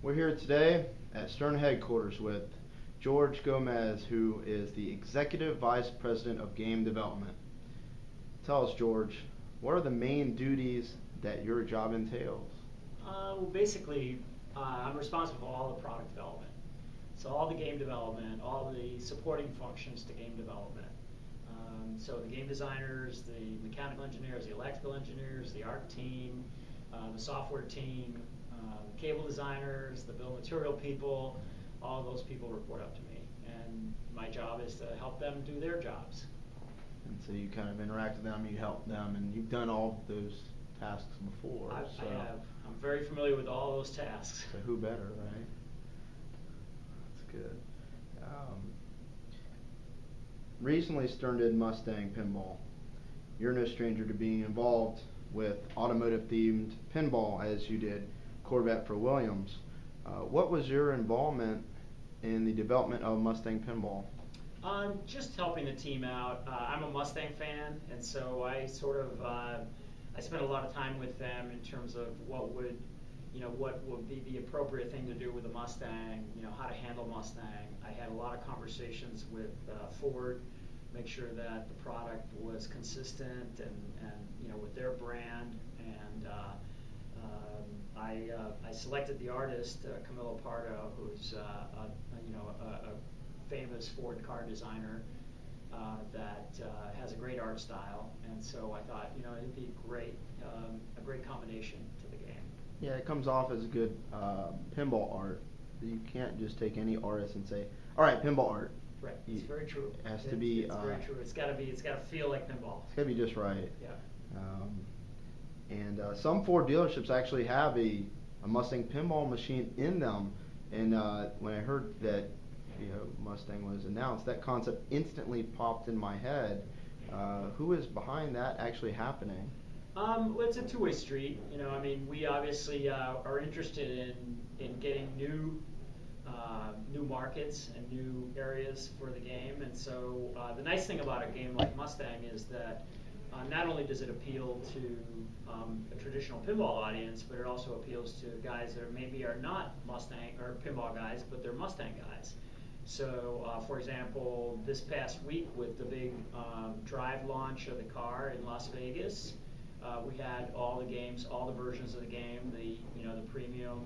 We're here today at Stern headquarters with George Gomez, who is the Executive Vice President of Game Development. Tell us, George, what are the main duties that your job entails? Basically, I'm responsible for all the product development. So all the game development, all the supporting functions to game development. So the game designers, the mechanical engineers, the electrical engineers, the art team, the software team, the cable designers, the bill of material people, all of those people report up to me. And my job is to help them do their jobs. And so you kind of interact with them, you help them, and you've done all of those tasks before. I have. I'm very familiar with all those tasks. So who better, right? That's good. Recently, Stern did Mustang Pinball. You're no stranger to being involved with automotive-themed pinball, as you did Corvette for Williams. What was your involvement in the development of Mustang Pinball? Just helping the team out. I'm a Mustang fan, and so I I spent a lot of time with them in terms of what would be the appropriate thing to do with a Mustang, how to handle Mustang. I had a lot of conversations with Ford, make sure that the product was consistent and with their brand. And I selected the artist, Camilo Pardo, who's a famous Ford car designer that has a great art style. And so I thought, it'd be a great combination to the game. Yeah, it comes off as good pinball art. You can't just take any artist and say, "All right, pinball art." Right, it's very true. It has to be. It's very true. It's got to feel like pinball. It's got to be just right. Yeah. And some Ford dealerships actually have a Mustang pinball machine in them. And when I heard that Mustang was announced, that concept instantly popped in my head. Who is behind that actually happening? Well, it's a two-way street. We obviously are interested in getting new markets and new areas for the game. And so the nice thing about a game like Mustang is that not only does it appeal to a traditional pinball audience, but it also appeals to guys that maybe are not Mustang or pinball guys, but they're Mustang guys. So, for example, this past week with the big drive launch of the car in Las Vegas, we had all the games, all the versions of the game, the premium,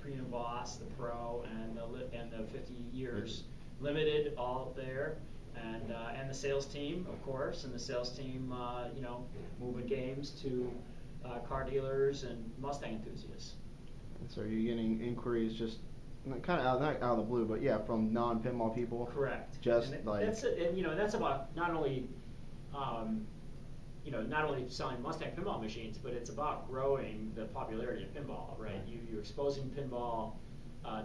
premium boss, the pro, and the 50 years limited, all there, and the sales team, of course, and the sales team, moving games to car dealers and Mustang enthusiasts. And so you're getting inquiries just kind of not out of the blue, but yeah, from non-pinball people. Correct. Just that's about not only selling Mustang pinball machines, but it's about growing the popularity of pinball, right? You're exposing pinball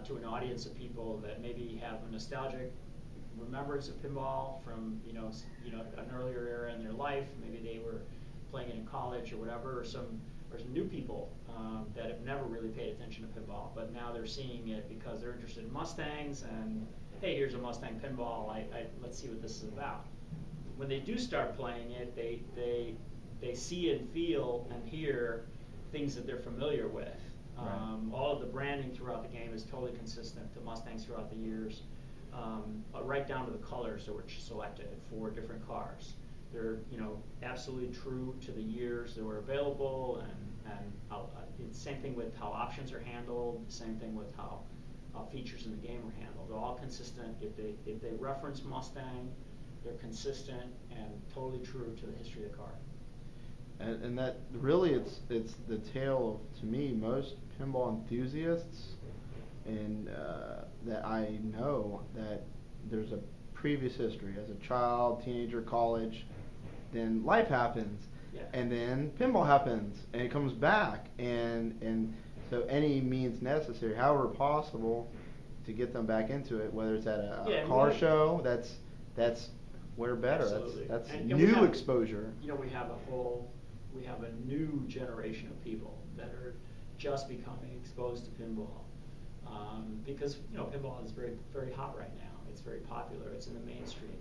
to an audience of people that maybe have a nostalgic remembrance of pinball from an earlier era in their life. Maybe they were playing it in college or whatever, or some new people that have never really paid attention to pinball, but now they're seeing it because they're interested in Mustangs, and hey, here's a Mustang pinball. Let's see what this is about. When they do start playing it, they see and feel and hear things that they're familiar with. Right. All of the branding throughout the game is totally consistent to Mustangs throughout the years, right down to the colors that were selected for different cars. They're absolutely true to the years that were available, and it's the same thing with how options are handled. Same thing with how features in the game are handled. They're all consistent. If they reference Mustang, they're consistent and totally true to the history of the car. And that really it's the tale of, to me, most pinball enthusiasts, and that I know that there's a previous history as a child, teenager, college, then life happens, yeah. And then pinball happens, and it comes back, and so any means necessary, however possible, to get them back into it, whether it's at a car show, that's where better. Absolutely. That's and new exposure. We have a new generation of people that are just becoming exposed to pinball, because pinball is very, very hot right now. It's very popular. It's in the mainstream.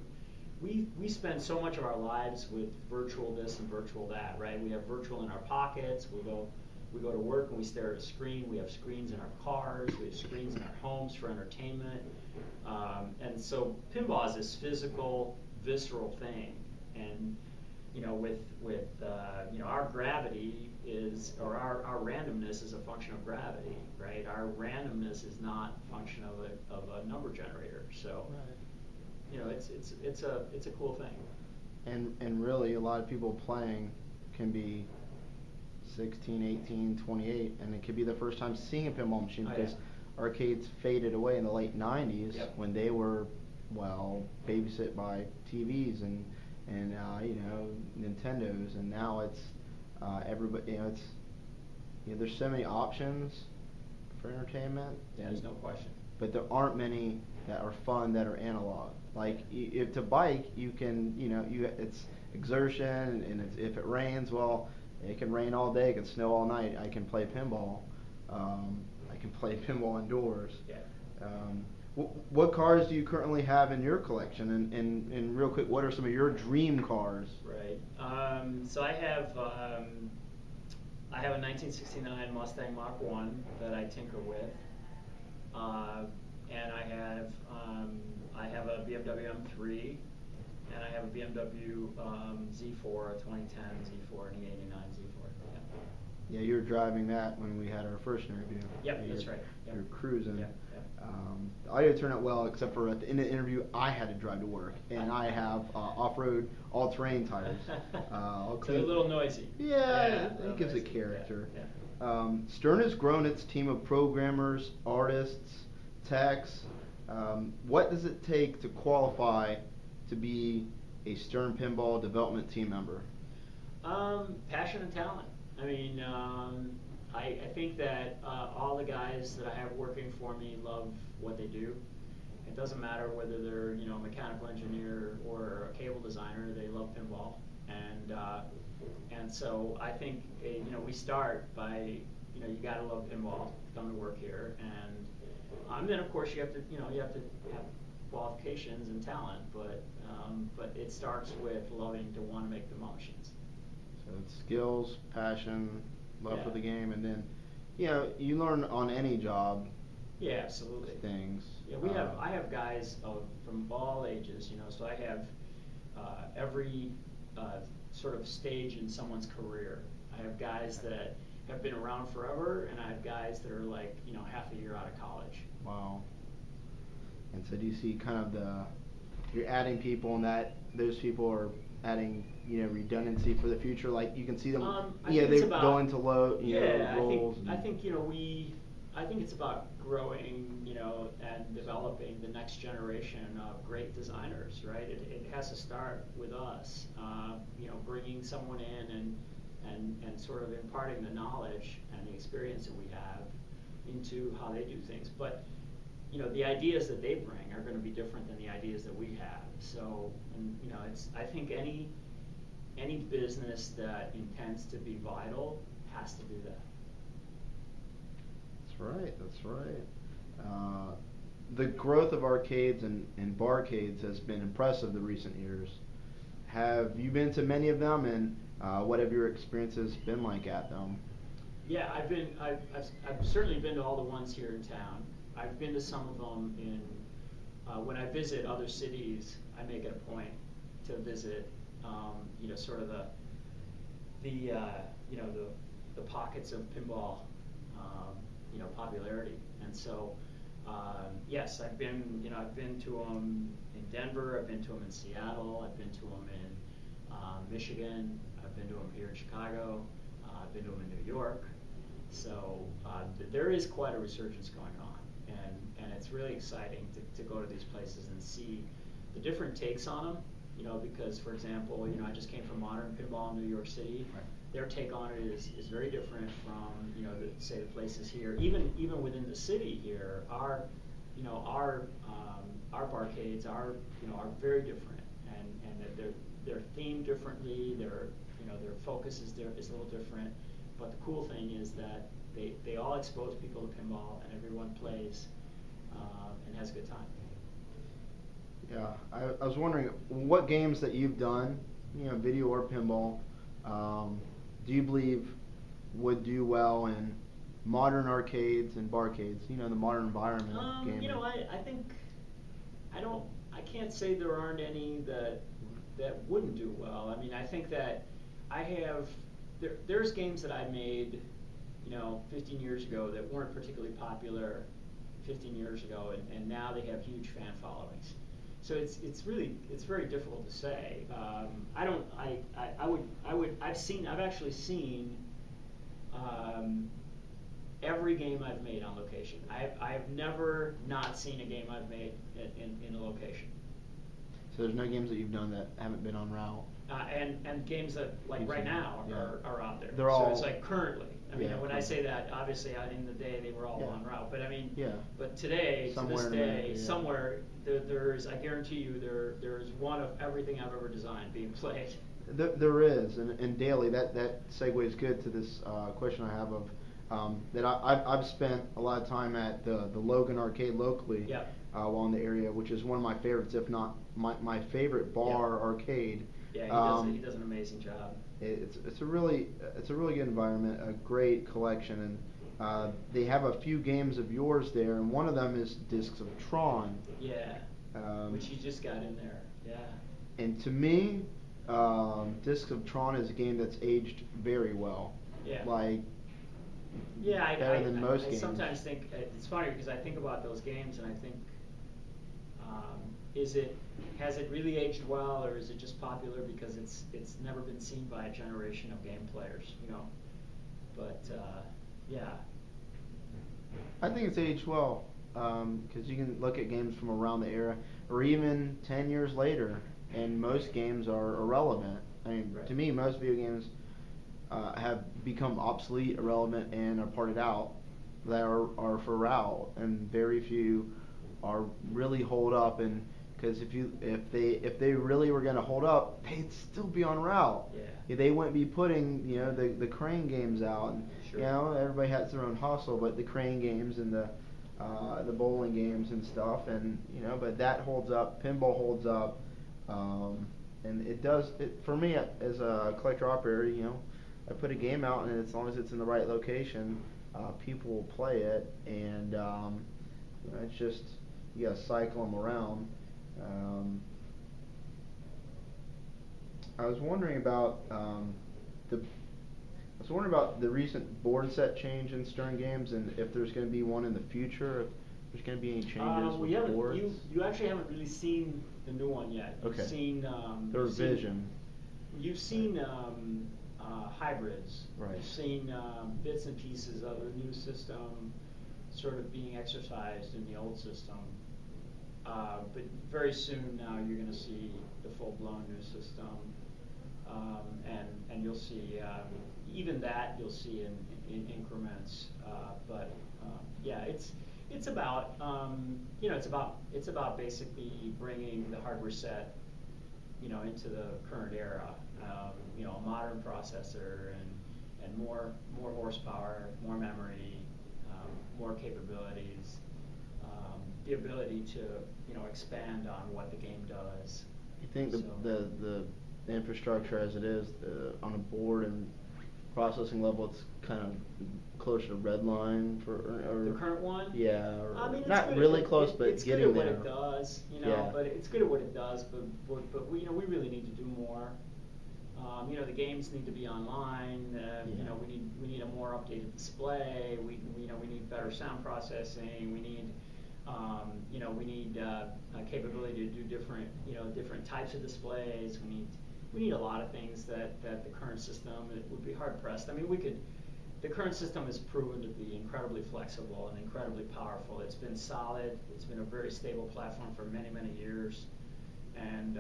We spend so much of our lives with virtual this and virtual that, right? We have virtual in our pockets. We go we go to work and we stare at a screen. We have screens in our cars. We have screens in our homes for entertainment. And so pinball is this physical, visceral thing. And our gravity is, or our randomness is a function of gravity, right? Our randomness is not a function of a number generator. So, it's a cool thing. And really, a lot of people playing can be 16, 18, 28, and it could be the first time seeing a pinball machine because arcades faded away in the late 90s when they were, babysit by TVs and Nintendos, and now it's everybody. There's so many options for entertainment. Yeah, there's no question. But there aren't many that are fun that are analog. Like if to bike, you can it's exertion, and if it rains, it can rain all day, it can snow all night. I can play pinball. I can play pinball indoors. Yeah. What cars do you currently have in your collection? And real quick, what are some of your dream cars? Right. So I have a 1969 Mustang Mach 1 that I tinker with, and I have a BMW M3, and I have a BMW Z4, a 2010 Z4, and an 89 Z4. Yeah, you were driving that when we had our first interview. Yep, that's right. You were cruising. Yep. The audio turned out well, except for at the end of the interview, I had to drive to work, and I have off-road, all-terrain tires. So a little noisy. Yeah, it gives it character. Stern has grown its team of programmers, artists, techs. What does it take to qualify to be a Stern Pinball development team member? Passion and talent. I mean, I think that all the guys that I have working for me love what they do. It doesn't matter whether they're a mechanical engineer or a cable designer. They love pinball, and so I think we start by you got to love pinball, come to work here, and then of course you have to have qualifications and talent, but it starts with loving to want to make the motions. So it's skills, passion, love for the game, and then you learn on any job. Yeah, absolutely. Things. Yeah, I have guys from all ages. So I have every sort of stage in someone's career. I have guys that have been around forever, and I have guys that are like half a year out of college. Wow. And so do you see kind of you're adding people, and that those people are adding redundancy for the future, like you can see them they go into low roles. I think it's about growing and developing the next generation of great designers, right? It has to start with us, bringing someone in and sort of imparting the knowledge and the experience that we have into how they do things. But the ideas that they bring are going to be different than the ideas that we have. So, I think any business that intends to be vital has to do that. That's right. The growth of arcades and barcades has been impressive the recent years. Have you been to many of them, and what have your experiences been like at them? Yeah, I've certainly been to all the ones here in town. I've been to some of them when I visit other cities. I make it a point to visit, sort of the pockets of pinball, popularity. And so, yes, I've been to them in Denver. I've been to them in Seattle. I've been to them in Michigan. I've been to them here in Chicago. I've been to them in New York. So there is quite a resurgence going on, and it's really exciting to go to these places and see the different takes on them. Because, for example, I just came from Modern Pinball in New York City. Right. Their take on it is very different from the places here. Even within the city here, our barcades are very different, and they're themed differently. Their focus is a little different. But the cool thing is that they all expose people to pinball, and everyone plays and has a good time. Yeah, I was wondering what games that you've done, video or pinball, do you believe would do well in modern arcades and barcades? You know, the modern environment of gaming. You know, I think I can't say there aren't any that wouldn't do well. I mean, I think that there's games that I made, you know, 15 years ago that weren't particularly popular 15 years ago, and now they have huge fan followings. So it's very difficult to say. I've actually seen every game I've made on location. I have never not seen a game I've made in a location. So there's no games that you've done that haven't been on route? And games that, like right now, are out there. They're all, so it's like currently. I mean, when I say that, obviously in the day they were all on route. But I mean, but today, somewhere to this day, somewhere there's, I guarantee you, there's one of everything I've ever designed being played. There is, and daily, that segues good to this question I have of that I've spent a lot of time at the Logan Arcade locally, while in the area, which is one of my favorites, if not my favorite bar arcade. Yeah, he does an amazing job. It's a really good environment, a great collection, and they have a few games of yours there, and one of them is Discs of Tron. Yeah, which you just got in there. Yeah. And to me, Discs of Tron is a game that's aged very well. Yeah. Like, better than most games. I sometimes think it's funny because I think about those games and I think, has it really aged well, or is it just popular because it's never been seen by a generation of game players, you know? But yeah. I think it's aged well, because you can look at games from around the era, or even 10 years later, and most games are irrelevant. I mean, to me, most video games have become obsolete, irrelevant, and are parted out. That are for route, and very few are really hold up. And because if they really were going to hold up, they'd still be on route. Yeah. They wouldn't be putting the crane games out. And, sure. You know, everybody has their own hustle, but the crane games and the bowling games and stuff, and but that holds up. Pinball holds up, and it does. For me as a collector operator, I put a game out, and as long as it's in the right location, people will play it, and it's just you gotta cycle them around. I was wondering about the recent board set change in Stern Games, and if there's going to be one in the future. If there's going to be any changes with boards. You actually haven't really seen the new one yet. Okay. You've seen the revision. You've seen hybrids. Right. You've seen bits and pieces of the new system sort of being exercised in the old system. But very soon now you're going to see the full-blown new system, and you'll see even that you'll see in increments. But yeah, it's about it's about basically bringing the hardware set into the current era. A modern processor and more horsepower, more memory, more capabilities, the ability to expand on what the game does. You think the infrastructure as it is on a board and processing level, it's kind of closer to Redline or the current one? Yeah, or I mean, not really close, but it's getting good at there. what it does, Yeah. But it's good at what it does. But we really need to do more. The games need to be online. We need a more updated display. We need better sound processing. We need capability to do different types of displays. We need a lot of things that the current system, it would be hard pressed. I mean, the current system has proven to be incredibly flexible and incredibly powerful. It's been solid. It's been a very stable platform for many years, and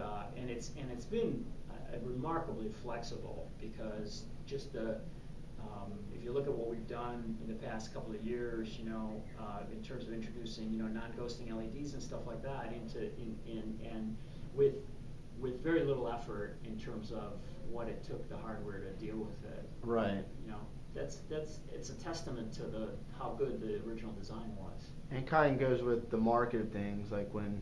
it's been remarkably flexible because just if you look at what we've done in the past couple of years, in terms of introducing non-ghosting LEDs and stuff like that and with very little effort in terms of what it took the hardware to deal with it. Right. It's a testament to how good the original design was. And kind of goes with the market of things, like when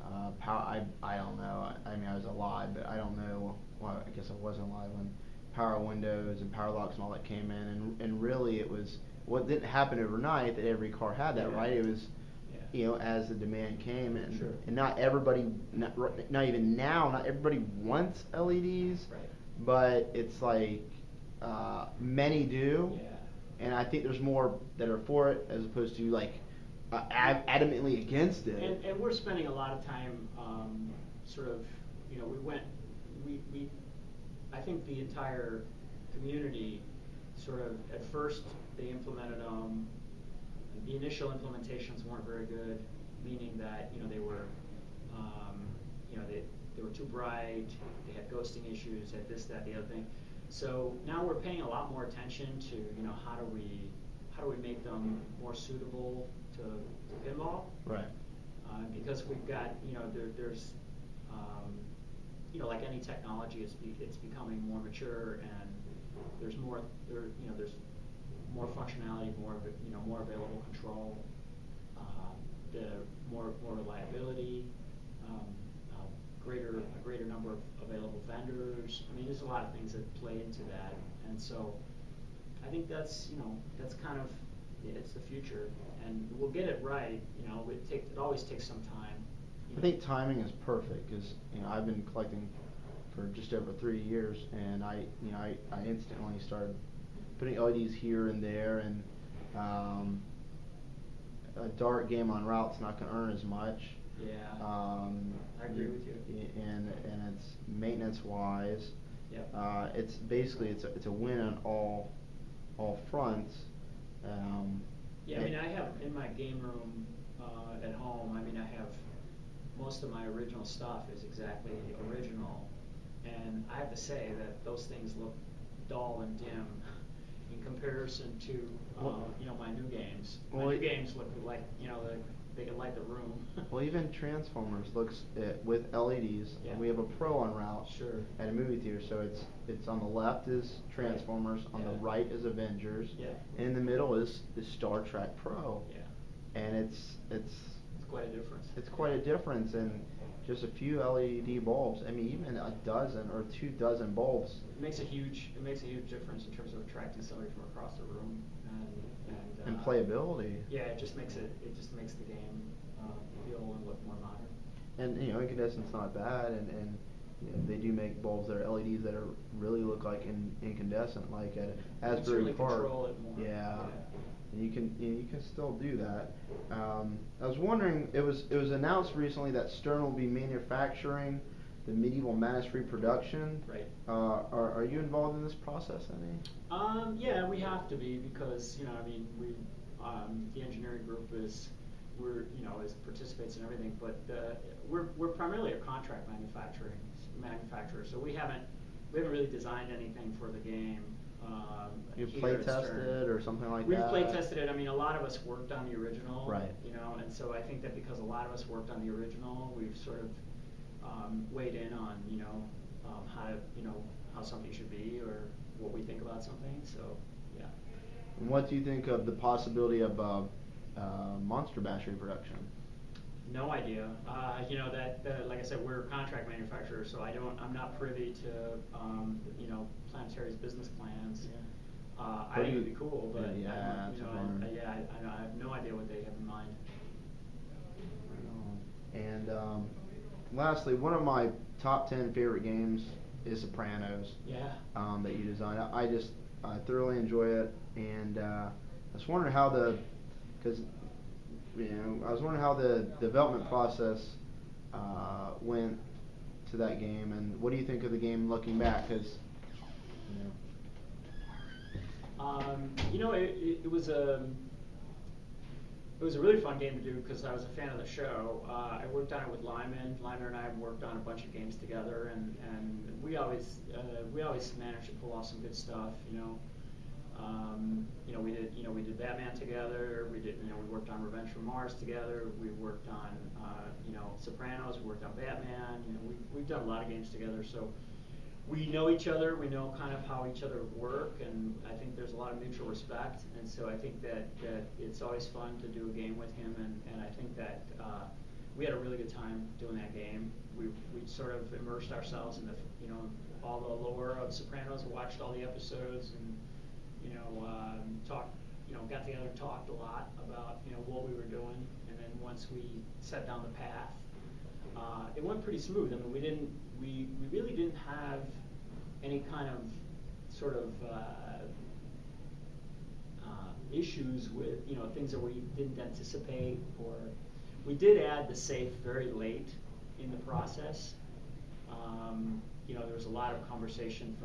I don't know. I mean, I was alive, but I don't know. Well, I guess I wasn't alive when power windows and power locks and all that came in, and really it was, what didn't happen overnight that every car had that, right? It was, as the demand came, and Sure. and not everybody, not even now, not everybody wants LEDs, Right. but it's like many do, and I think there's more that are for it as opposed to like adamantly against it. And we're spending a lot of time, sort of, I think the entire community sort of, at first they implemented them. The initial implementations weren't very good, meaning that they were, they were too bright, they had ghosting issues, had this, that, the other thing. So now we're paying a lot more attention to how do we make them more suitable to pinball? Right. Because we've got there's like any technology, it's becoming more mature, and there's more there's more functionality, more available control, the more reliability, a greater number of available vendors. I mean, there's a lot of things that play into that, and so I think that's kind of it's the future, and we'll get it right. It always takes some time. I think timing is perfect because I've been collecting for just over 3 years, and I instantly started putting LEDs here and there, and a dart game on route's not going to earn as much. Yeah. I agree with you. And it's maintenance wise. Yep. It's basically it's a win on all fronts. Yeah, I mean, I have in my game room at home. I mean, I have most of my original stuff is exactly original, and I have to say that those things look dull and dim in comparison to my new games. My new games look like they can light the room. Well, even Transformers looks with LEDs. Yeah. And we have a Pro on route Sure. at a movie theater, so it's on the left is Transformers, on the right is Avengers, and in the middle is Star Trek Pro. Yeah. And it's quite a difference. It's quite a difference, and just a few LED bulbs. I mean, even a dozen or 2 dozen bulbs. It makes a huge difference in terms of attracting somebody from across the room and playability. Yeah, it just makes the game feel and look more modern. And incandescent's not bad, and they do make bulbs that are LEDs that are really look like incandescent, like at Asbury Park. Control it more. Yeah. And you can still do that. I was wondering, it was announced recently that STERN will be manufacturing the Medieval Madness reproduction. Right. Are you involved in this process any? Yeah, we have to be because the engineering group participates in everything, but we're primarily a contract manufacturer, so we haven't really designed anything for the game. You've play tested or something like We've that? We've play tested it. I mean, a lot of us worked on the original, right? And so I think that because a lot of us worked on the original, we've sort of weighed in on how something should be or what we think about something. So yeah. And what do you think of the possibility of Monster Bash reproduction? No idea. That like I said, we're a contract manufacturer, so I'm not privy to Planetary's business plans. Yeah. I think it'd be cool, but I have no idea what they have in mind. And lastly, one of my top 10 favorite games is Sopranos. Yeah. That you designed. I thoroughly enjoy it, and I was wondering how the development process went to that game, and what do you think of the game looking back? Because it was a really fun game to do because I was a fan of the show. I worked on it with Lyman. Lyman and I have worked on a bunch of games together, and we always managed to pull off some good stuff. We did Batman together. We worked on Revenge from Mars together. We worked on Sopranos. We worked on Batman. We've done a lot of games together, so we know each other. We know kind of how each other work, and I think there's a lot of mutual respect. And so I think that it's always fun to do a game with him, and I think that we had a really good time doing that game. We sort of immersed ourselves in all the lore of Sopranos, and watched all the episodes, and talked, got together and talked a lot about what we were doing, and then once we set down the path, it went pretty smooth. I mean, we really didn't have any kind of sort of issues with things that we didn't anticipate, or we did add the safe very late in the process. There was a lot of conversation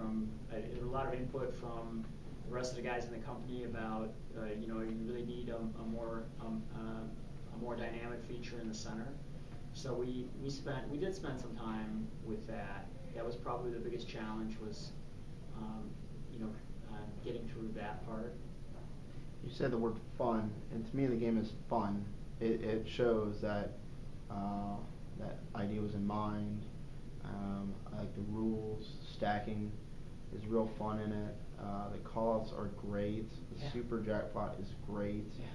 a lot of input from the rest of the guys in the company about you really need a more dynamic feature in the center. So we did spend some time with that. That was probably the biggest challenge, was getting through that part. You said the word fun, and to me the game is fun. It shows that that idea was in mind. I like the rules. Stacking is real fun in it. The calls are great. The super jackpot is great. Yeah.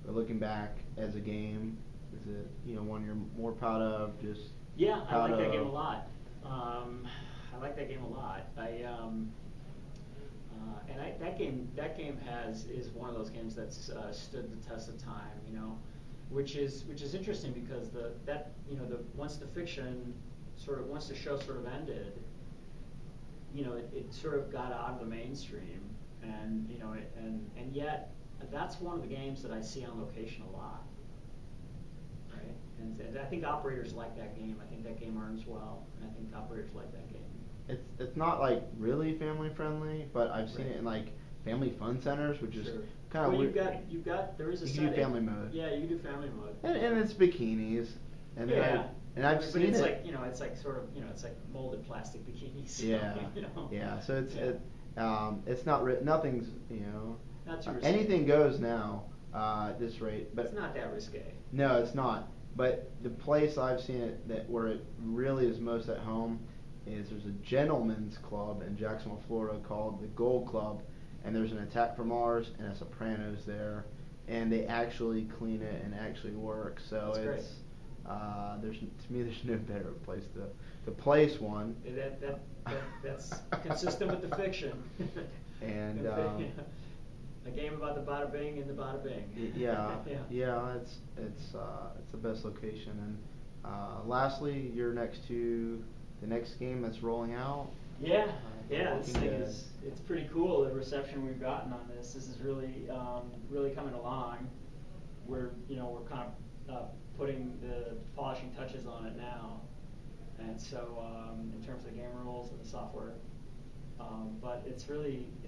But looking back as a game, is it one you're more proud of? I like that game a lot. I like that game a lot. That game is one of those games that's stood the test of time, which is interesting, because once the fiction once the show sort of ended, it sort of got out of the mainstream, and and yet that's one of the games that I see on location a lot, right? And I think operators like that game. I think that game earns well, and I think operators like that game. It's not like really family friendly, but I've seen it in like family fun centers, which is kind of weird. You've got there is a you setting. can do family mode. Yeah, you can do family mode. And it's bikinis. And I've seen it's it. Like it's like sort of it's like molded plastic bikinis. Yeah. Yeah. So it's not nothing's not too risque. Anything goes now at this rate, but it's not that risque. No, it's not. But the place I've seen it where it really is most at home is there's a gentleman's club in Jacksonville, Florida called the Gold Club, and there's an Attack from Mars and a Sopranos there, and they actually clean it and actually work. So That's it's to me there's no better place to place one. That's consistent with the fiction. And a game about the bada bing and the bada bing. It's the best location. And lastly, you're next to the next game that's rolling out. This thing it's pretty cool, the reception we've gotten on this. This is really coming along. We're kind of putting the polishing touches on it now, and so in terms of the game rules and the software, but it's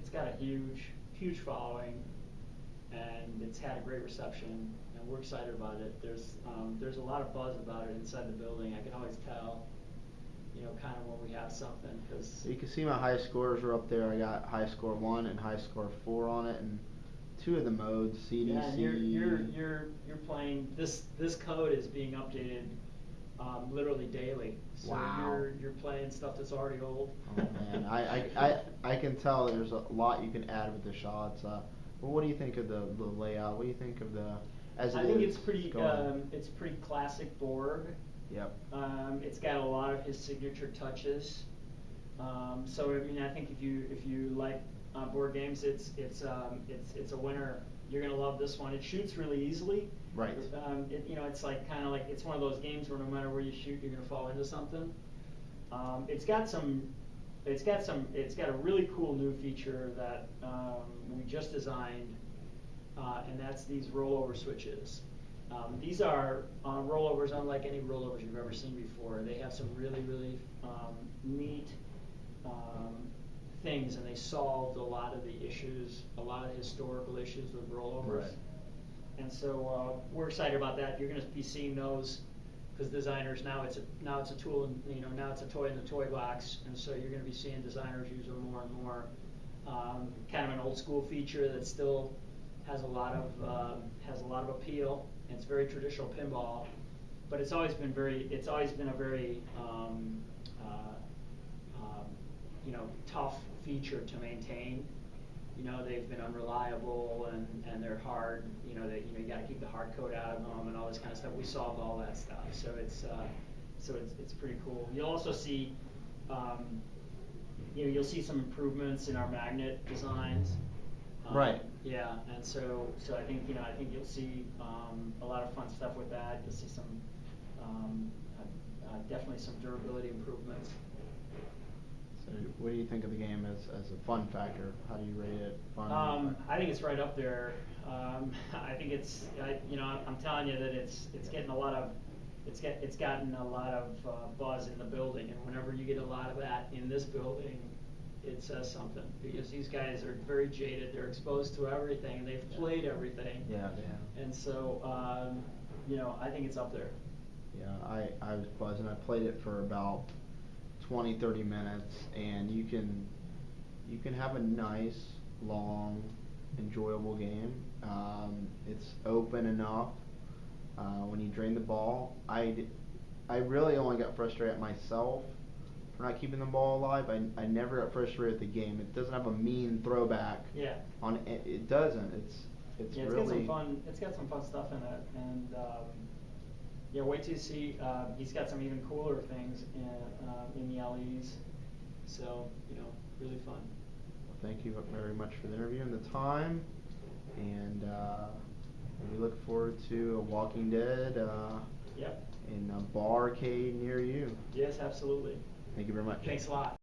got a huge following, and it's had a great reception, and we're excited about it. There's a lot of buzz about it inside the building. I can always tell, kind of when we have something, because you can see my high scores are up there. I got high score 1 and high score 4 on it, and 2 of the modes, CDC. Yeah, and you're playing this code is being updated literally daily. So wow. You're playing stuff that's already old. Oh man, I can tell there's a lot you can add with the shots. Well, what do you think of the layout? What do you think of the I think it's pretty classic Borg. Yep. It's got a lot of his signature touches. So I mean, I think if you like board games, it's a winner. You're gonna love this one. It shoots really easily. Right. It's like kind of like it's one of those games where no matter where you shoot, you're gonna fall into something. It's got a really cool new feature that we just designed, and that's these rollover switches. These are rollovers unlike any rollovers you've ever seen before. They have some really neat things, and they solved a lot of the issues, a lot of historical issues with rollovers. Right. And so we're excited about that. You're going to be seeing those because designers now it's a tool, and now it's a toy in the toy box, and so you're going to be seeing designers use them more and more. Kind of an old school feature that still has a lot of appeal. And it's very traditional pinball, but it's always been a very tough feature to maintain. They've been unreliable and they're hard. You got to keep the hard code out of them and all this kind of stuff. We solved all that stuff, so it's pretty cool. You'll also see you know, you'll see some improvements in our magnet designs. Right. Yeah, and so I think, you know, I think you'll see a lot of fun stuff with that. You'll see some definitely some durability improvements. So what do you think of the game as a fun factor? How do you rate it? Fun? I think it's right up there. I think it's, you know, I'm telling you that it's getting a lot of, it's gotten a lot of buzz in the building, and whenever you get a lot of that in this building, it says something, because these guys are very jaded. They're exposed to everything, and they've played everything. Yeah. And so, you know, I think it's up there. Yeah, I was buzzing. I played it for about 20-30 minutes, and you can have a nice, long, enjoyable game. It's open enough. When you drain the ball, I really only got frustrated at myself for not keeping the ball alive. I never got frustrated with the game. It doesn't have a mean throwback. Yeah. On it. It doesn't. It's yeah, really. Got some fun. It's got some fun stuff in it, and yeah, wait till you see. He's got some even cooler things in the LEs. So, you know, really fun. Well, thank you very much for the interview and the time, and we look forward to a Walking Dead Yep. in a barcade near you. Yes, absolutely. Thank you very much. Thanks a lot.